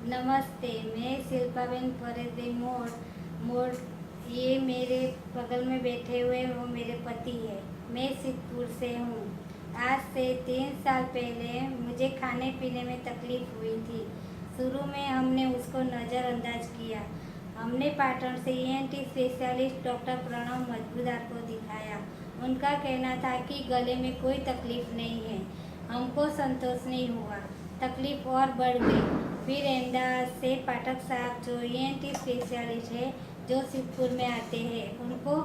नमस्ते, मैं शिल्पाबेन फरेदी मोड़ मोड़ ये मेरे बगल में बैठे हुए वो मेरे पति है। मैं सिद्धपुर से हूँ। आज से 3 साल पहले मुझे खाने पीने में तकलीफ हुई थी। शुरू में हमने उसको नज़रअंदाज किया। हमने पाटन से ईएनटी स्पेशलिस्ट डॉक्टर प्रणव मजबूदार को दिखाया। उनका कहना था कि गले में कोई तकलीफ नहीं है। हमको संतोष नहीं हुआ, तकलीफ और बढ़ गई। फिर अहमदाबाद से पाठक साहब जो ईएनटी स्पेशलिस्ट है, जो सिद्धपुर में आते हैं, उनको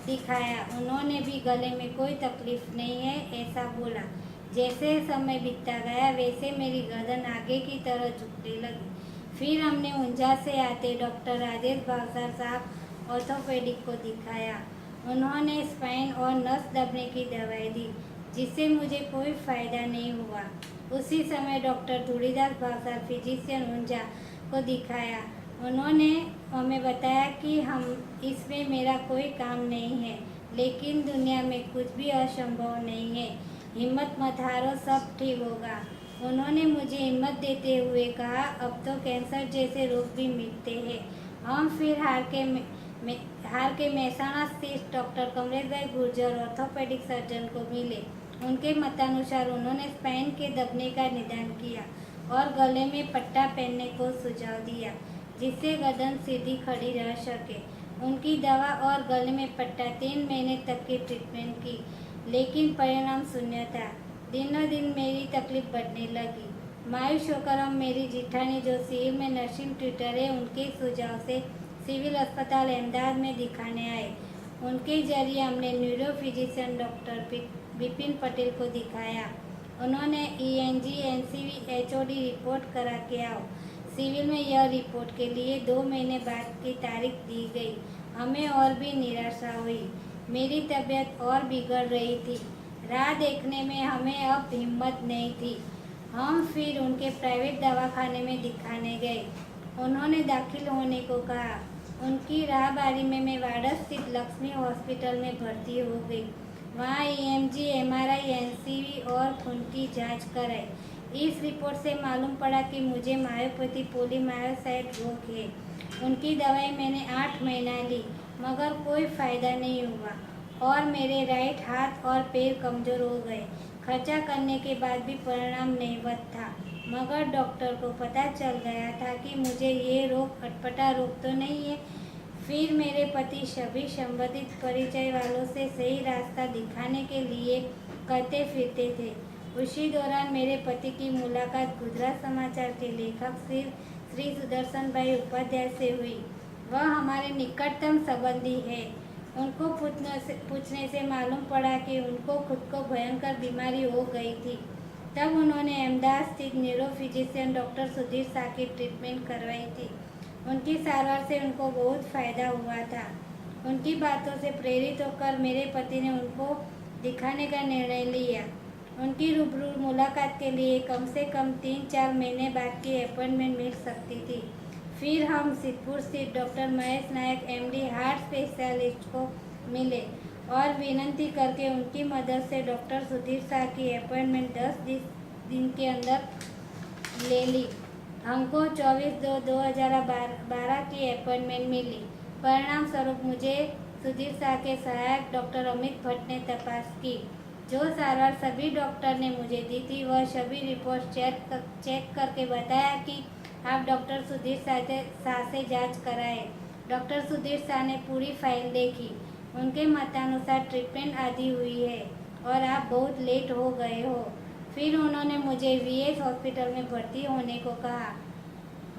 दिखाया। उन्होंने भी गले में कोई तकलीफ नहीं है ऐसा बोला। जैसे समय बीतता गया वैसे मेरी गर्दन आगे की तरह झुकने लगी। फिर हमने ऊंझा से आते डॉक्टर राजेश भावसार साहब ऑर्थोपेडिक को दिखाया। उन्होंने स्पाइन और नस दबने की दवाई दी, जिससे मुझे कोई फ़ायदा नहीं हुआ। उसी समय डॉक्टर धूड़ीदास भावसार फिजिशियन ऊंझा को दिखाया। उन्होंने हमें बताया कि हम इसमें मेरा कोई काम नहीं है, लेकिन दुनिया में कुछ भी असंभव नहीं है। हिम्मत मत हारो, सब ठीक होगा। उन्होंने मुझे हिम्मत देते हुए कहा, अब तो कैंसर जैसे रोग भी मिटते हैं। हम फिर हार के महसाणा स्थित डॉक्टर कमलेश भाई गुर्जर ऑर्थोपेडिक सर्जन को मिले। उनके मतानुसार उन्होंने स्पाइन के दबने का निदान किया और गले में पट्टा पहनने को सुझाव दिया, जिससे गर्दन सीधी खड़ी रह सके। उनकी दवा और गले में पट्टा 3 महीने तक की ट्रीटमेंट की, लेकिन परिणाम शून्य था। दिनों दिन मेरी तकलीफ बढ़ने लगी। मायूस होकर हम मेरी जिठानी जो सिविल में नर्सिंग ट्यूटर है, उनके सुझाव से सिविल अस्पताल अहमदाबाद में दिखाने आए। उनके जरिए हमने neuro physician doctor Vipin Patel को दिखाया। उन्होंने ईएनजी एनसीवी एचओडी रिपोर्ट करा के आओ। सिविल में यह रिपोर्ट के लिए 2 महीने बाद की तारीख दी गई। हमें और भी निराशा हुई। मेरी तबीयत और बिगड़ रही थी। राह देखने में हमें अब हिम्मत नहीं थी। हम फिर उनके प्राइवेट दवाखाने में दिखाने गए। उन्होंने दाखिल होने को कहा। उनकी राहबारी में मैं वाड़ा स्थित लक्ष्मी हॉस्पिटल में भर्ती हो गई। वहाँ ईएमजी, एमआरआई, एनसीवी और खून की जांच कराई। इस रिपोर्ट से मालूम पड़ा कि मुझे मायोपैथी पोलीमायोसाइट रोग है। उनकी दवाई मैंने 8 महीना ली, मगर कोई फ़ायदा नहीं हुआ और मेरे राइट हाथ और पैर कमज़ोर हो गए। खर्चा करने के बाद भी परिणाम नहीवत था, मगर डॉक्टर को पता चल गया था कि मुझे ये रोग अटपटा रोग तो नहीं है। फिर मेरे पति सभी संबंधित परिचय वालों से सही रास्ता दिखाने के लिए करते फिरते थे। उसी दौरान मेरे पति की मुलाकात गुजरात समाचार के लेखक श्री सुदर्शन भाई उपाध्याय से हुई। वह हमारे निकटतम संबंधी है। उनको पूछने से मालूम पड़ा कि उनको खुद को भयंकर बीमारी हो गई थी। तब उन्होंने अहमदाबाद स्थित neuro physician doctor Sudhir Shah की ट्रीटमेंट करवाई थी। उनकी सारवार से उनको बहुत फ़ायदा हुआ था। उनकी बातों से प्रेरित होकर मेरे पति ने उनको दिखाने का निर्णय लिया। उनकी रूबरू मुलाकात के लिए कम से कम 3-4 महीने बाद की अपॉइंटमेंट मिल सकती थी। फिर हम सिद्धपुर स्थित डॉक्टर महेश नायक एमडी हार्ट स्पेशलिस्ट को मिले और विनती करके उनकी मदद से डॉक्टर सुधीर शाह की अपॉइंटमेंट 10 दिन के अंदर ले ली। हमको 24/2/2012 की अपॉइंटमेंट मिली। परिणाम स्वरूप मुझे सुधीर शाह के सहायक डॉक्टर अमित भट्ट ने तपास की। जो सारवार सभी डॉक्टर ने मुझे दी थी, वह सभी रिपोर्ट चेक करके बताया कि आप डॉक्टर सुधीर शाह से जांच कराएं। डॉक्टर सुधीर शाह ने पूरी फाइल देखी। उनके मतानुसार ट्रीटमेंट आदि हुई है और आप बहुत लेट हो गए हो। फिर उन्होंने मुझे वीएस हॉस्पिटल में भर्ती होने को कहा।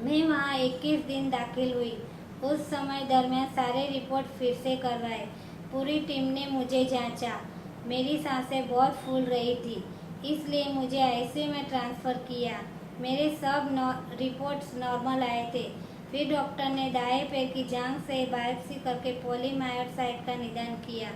मैं वहाँ 21 दिन दाखिल हुई। उस समय दरमियान सारे रिपोर्ट फिर से करवाए। पूरी टीम ने मुझे जांचा। मेरी सांसें बहुत फूल रही थी, इसलिए मुझे आईसीयू में ट्रांसफ़र किया। मेरे सब रिपोर्ट्स नॉर्मल आए थे। फिर डॉक्टर ने दाएं पैर की जांघ से बायोप्सी करके पोलीमायोसाइट का निदान किया।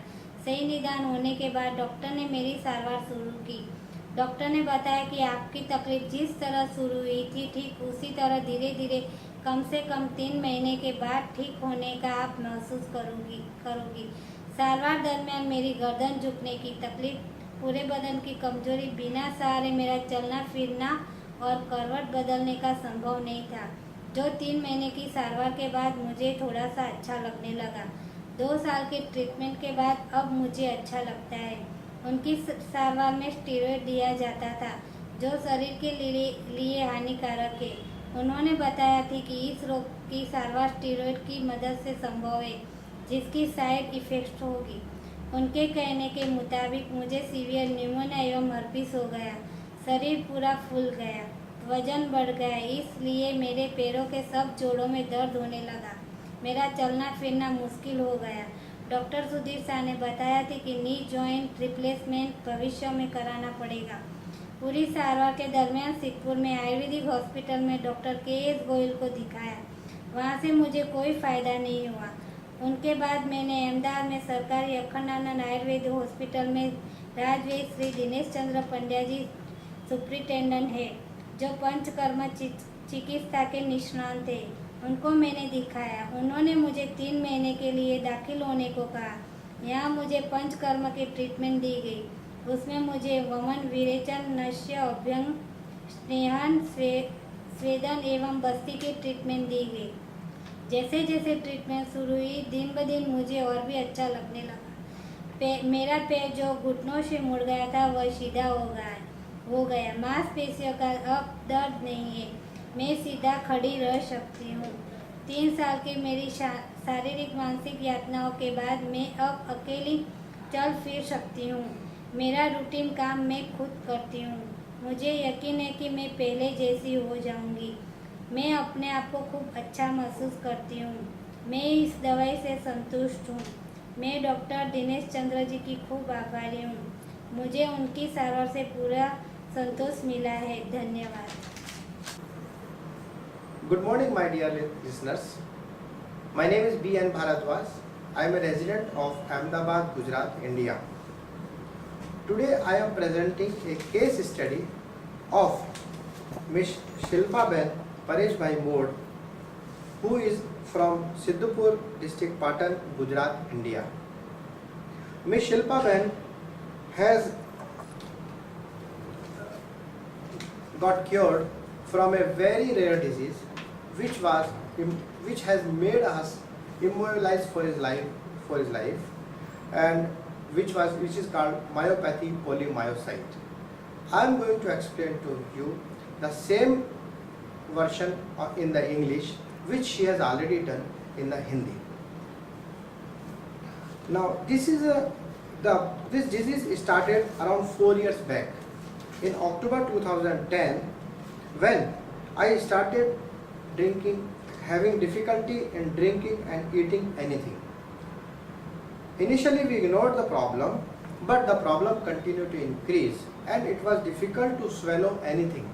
सही निदान होने के बाद डॉक्टर ने मेरी सारवार शुरू की। डॉक्टर ने बताया कि आपकी तकलीफ जिस तरह शुरू हुई थी, ठीक उसी तरह धीरे धीरे कम से कम 3 महीने के बाद ठीक होने का आप महसूस करोगी। सारवार दरमियान मेरी गर्दन झुकने की तकलीफ, पूरे बदन की कमजोरी, बिना सहारे मेरा चलना फिरना और करवट बदलने का संभव नहीं था। जो 3 महीने की सारवार के बाद मुझे थोड़ा सा अच्छा लगने लगा। 2 साल के ट्रीटमेंट के बाद अब मुझे अच्छा लगता है। उनकी सारवार में स्टीरॉयड दिया जाता था जो शरीर के लिए हानिकारक है। उन्होंने बताया थी कि इस रोग की सारवार स्टीरॉयड की मदद से संभव है जिसकी साइड इफेक्ट्स होगी। उनके कहने के मुताबिक मुझे सीवियर न्यूमोनिया एवं हर्पीस हो गया, शरीर पूरा फूल गया, वजन बढ़ गया, इसलिए मेरे पैरों के सब जोड़ों में दर्द होने लगा, मेरा चलना फिरना मुश्किल हो गया। डॉक्टर सुधीर शाह ने बताया था कि नी जॉइंट रिप्लेसमेंट भविष्य में कराना पड़ेगा। पूरी सारवार के दरमियान सिद्धपुर में आयुर्वेदिक हॉस्पिटल में डॉक्टर के.एस. गोयल को दिखाया। वहाँ से मुझे कोई फ़ायदा नहीं हुआ। उनके बाद मैंने अहमदाबाद में सरकारी अखंडानंद आयुर्वेदिक हॉस्पिटल में राजवैद्य श्री दिनेश चंद्र पंड्या जी सुप्रिंटेंडेंट है जो पंचकर्म चिकित्सा के निष्णात थे, उनको मैंने दिखाया। उन्होंने मुझे 3 महीने के लिए दाखिल होने को कहा। यहाँ मुझे पंचकर्म की ट्रीटमेंट दी गई। उसमें मुझे वमन, विरेचन, नस्य, अभ्यंग, स्नेहन, स्वेदन एवं बस्ती की ट्रीटमेंट दी गई। जैसे जैसे ट्रीटमेंट शुरू हुई दिन ब दिन मुझे और भी अच्छा लगने लगा। मेरा पैर जो घुटनों से मुड़ गया था वह सीधा हो गया। मांसपेशियों का अब दर्द नहीं है। मैं सीधा खड़ी रह सकती हूँ। 3 साल की मेरी शारीरिक मानसिक यातनाओं के बाद मैं अब अकेली चल फिर सकती हूँ। मेरा रूटीन काम मैं खुद करती हूँ। मुझे यकीन है कि मैं पहले जैसी हो जाऊँगी। मैं अपने आप को खूब अच्छा महसूस करती हूँ। मैं इस दवाई से संतुष्ट हूँ। मैं डॉक्टर दिनेश चंद्र जी की खूब आभारी हूँ। मुझे उनकी सारवार से पूरा संतोष मिला है। धन्यवाद। Good morning, my dear listeners. My name is B.N. Bharadwaj. I am a resident of Ahmedabad, Gujarat, India. Today I am presenting a case study of Ms. Shilpa Ben Pareshbhai Mode, who is from Siddhupur district, Patan, Gujarat, India. Ms. Shilpa Ben has got cured from a very rare disease which has made us immobilized for his life, and which is called myopathy polymyosite. I am going to explain to you the same version in the English which she has already done in the Hindi. Now this disease started around 4 years back in October 2010, when I started having difficulty in drinking and eating anything. Initially we ignored the problem, but the problem continued to increase and it was difficult to swallow anything.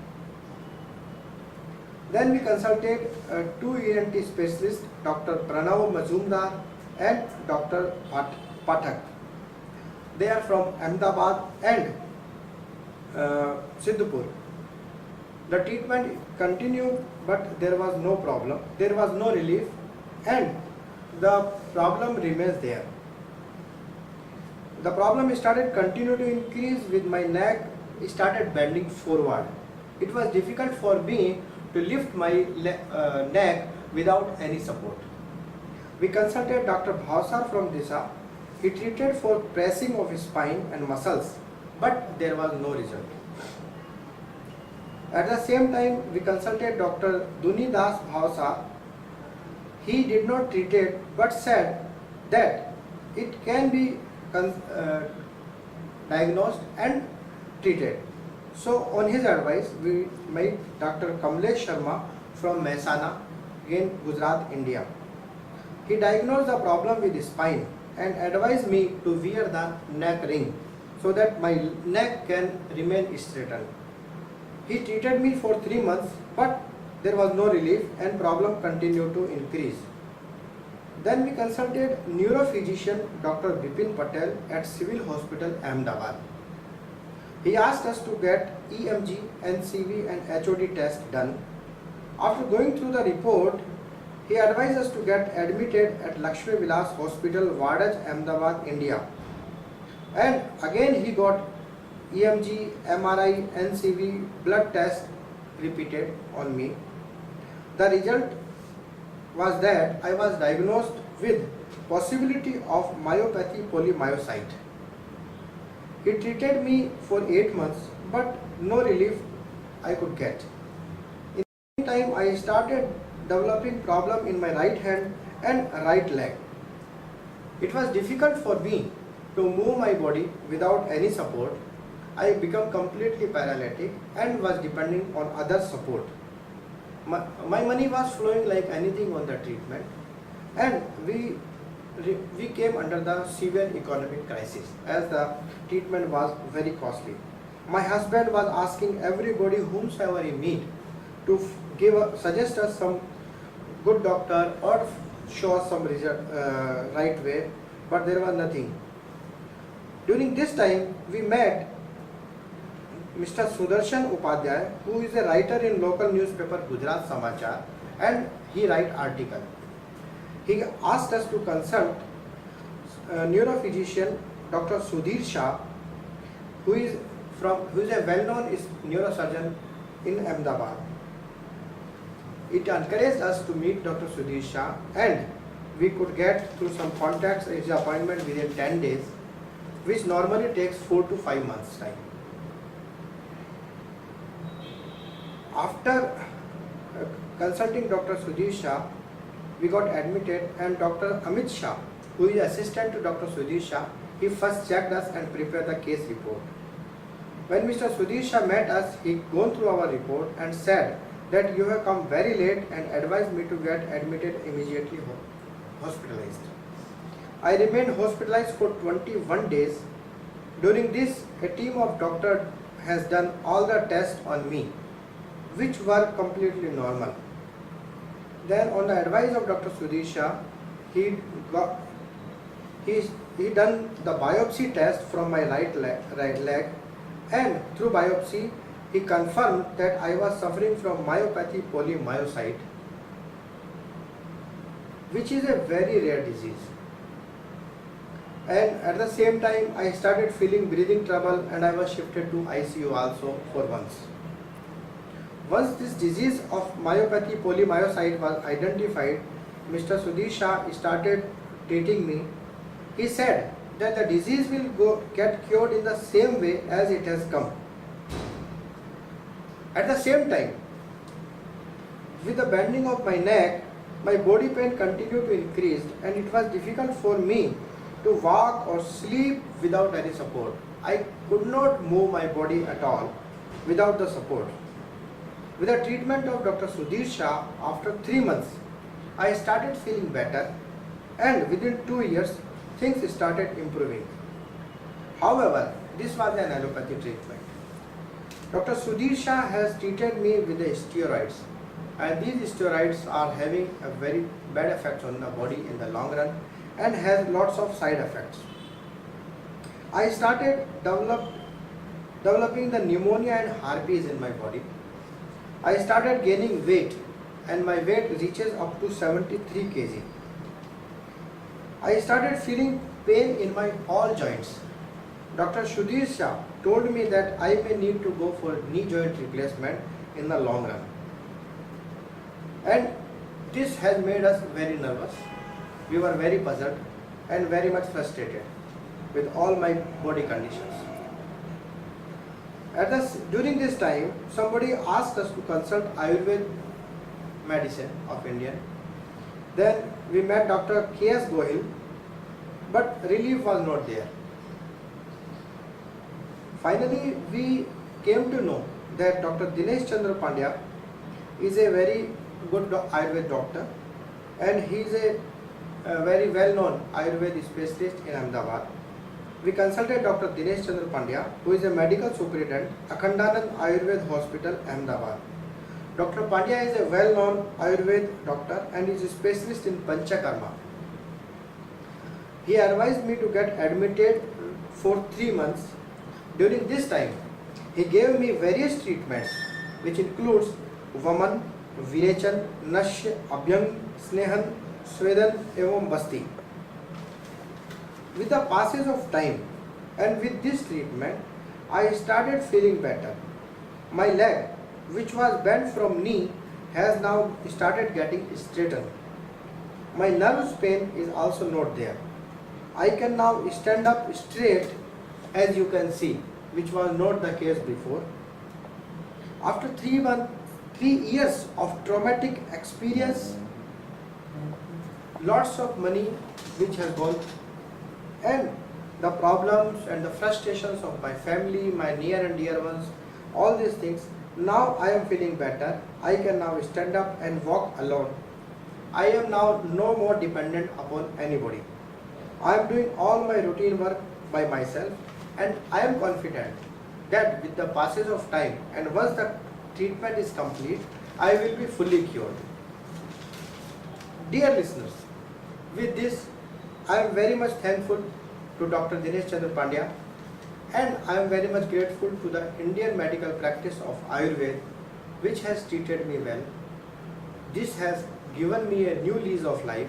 Then we consulted 2 ENT specialists, Dr. Pranav Majumdar and Dr. Pathak. They are from Ahmedabad and Siddhupur. The treatment continued, but there was no problem, there was no relief, and the problem remains there. The problem continued to increase with my neck started bending forward. It was difficult for me to lift my neck without any support. We consulted Dr. Bhavsar from Disha. He treated for pressing of his spine and muscles, but there was no result. At the same time, we consulted Dr. Dunidas Bhavsar. He did not treat it, but said that it can be diagnosed and treated. So on his advice, we met Dr. Kamlesh Sharma from Mehsana, again Gujarat, India. He diagnosed the problem with his spine and advised me to wear the neck ring so that my neck can remain straightened. He treated me for 3 months, but there was no relief and problem continued to increase. Then we consulted neurophysician Dr. Bipin Patel at Civil Hospital, Ahmedabad. He asked us to get EMG, NCV and HOD test done. After going through the report, he advised us to get admitted at Lakshmi Vilas Hospital, Wadaj, Ahmedabad, India. And again he got EMG, MRI, NCV, blood test, repeated on me. The result was that I was diagnosed with possibility of myopathy polymyosite. He treated me for 8 months, but no relief I could get. In the meantime, I started developing problem in my right hand and right leg. It was difficult for me to move my body without any support. I became completely paralytic and was depending on other support. My money was flowing like anything on the treatment, and we came under the severe economic crisis as the treatment was very costly. My husband was asking everybody whomsoever he meet to suggest us some good doctor or show us some result, right way, but there was nothing. During this time, we met Mr. Sudarshan Upadhyay, who is a writer in local newspaper Gujarat Samachar, and he write article. He asked us to consult neurophysician Dr. Sudhir Shah, who is a well-known neurosurgeon in Ahmedabad. It encouraged us to meet Dr. Sudhir Shah, and we could get through some contacts his appointment within 10 days, which normally takes 4 to 5 months time. After consulting Dr. Sudhir Shah, we got admitted, and Dr. Amit Shah, who is assistant to Dr. Sudhir Shah, he first checked us and prepared the case report. When Mr. Sudhir Shah met us, he gone through our report and said that you have come very late and advised me to get admitted immediately hospitalized. I remained hospitalized for 21 days. During this, a team of doctors has done all the tests on me, which were completely normal. Then on the advice of Dr. Sudhir Shah, he done the biopsy test from my right leg, and through biopsy he confirmed that I was suffering from myopathy polymyosite, which is a very rare disease. And at the same time, I started feeling breathing trouble, and I was shifted to ICU also for once. Once this disease of myopathy polymyosite was identified, Mr. Sudhir Shah started treating me. He said that the disease will get cured in the same way as it has come. At the same time, with the bending of my neck, my body pain continued to increase, and it was difficult for me to walk or sleep without any support. I could not move my body at all without the support. With the treatment of Dr. Sudhir Shah, after 3 months, I started feeling better, and within 2 years, things started improving. However, this was an allopathy treatment. Dr. Sudhir Shah has treated me with the steroids, and these steroids are having a very bad effect on the body in the long run and has lots of side effects. I started developing the pneumonia and herpes in my body. I started gaining weight, and my weight reaches up to 73 kg. I started feeling pain in my all joints. Dr. Sudhir Shah told me that I may need to go for knee joint replacement in the long run. And this has made us very nervous. We were very puzzled and very much frustrated with all my body conditions. During this time, somebody asked us to consult Ayurveda medicine of India. Then we met Dr. K.S. Gohil, but relief was not there. Finally, we came to know that Dr. Dinesh Chandra Pandya is a very good Ayurveda doctor, and he is a very well-known Ayurveda specialist in Ahmedabad. We consulted Dr. Dinesh Chandra Pandya, who is a medical superintendent, Akhandanand Ayurveda Hospital, Ahmedabad. Dr. Pandya is a well-known Ayurveda doctor and is a specialist in Panchakarma. He advised me to get admitted for 3 months. During this time, he gave me various treatments, which includes Vaman, Virechan, Nashya, Abhyang, Snehan, Swedan, evam Basti. With the passage of time and with this treatment, I started feeling better. My leg which was bent from knee has now started getting straightened. My nerves pain is also not there. I can now stand up straight, as you can see, which was not the case before. After 3 years of traumatic experience, lots of money which has gone, and the problems and the frustrations of my family, my near and dear ones, all these things, now I am feeling better. I can now stand up and walk alone. I am now no more dependent upon anybody. I am doing all my routine work by myself, and I am confident that with the passage of time and once the treatment is complete, I will be fully cured. Dear listeners, with this, I am very much thankful to Dr. Dinesh Chandra Pandya, and I am very much grateful to the Indian medical practice of Ayurveda, which has treated me well. This has given me a new lease of life.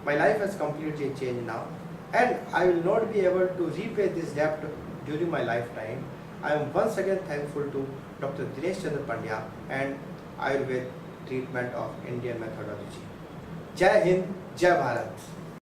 My life has completely changed now, and I will not be able to repay this debt during my lifetime. I am once again thankful to Dr. Dinesh Chandra Pandya and Ayurveda treatment of Indian methodology. Jai Hind, Jai Bharat.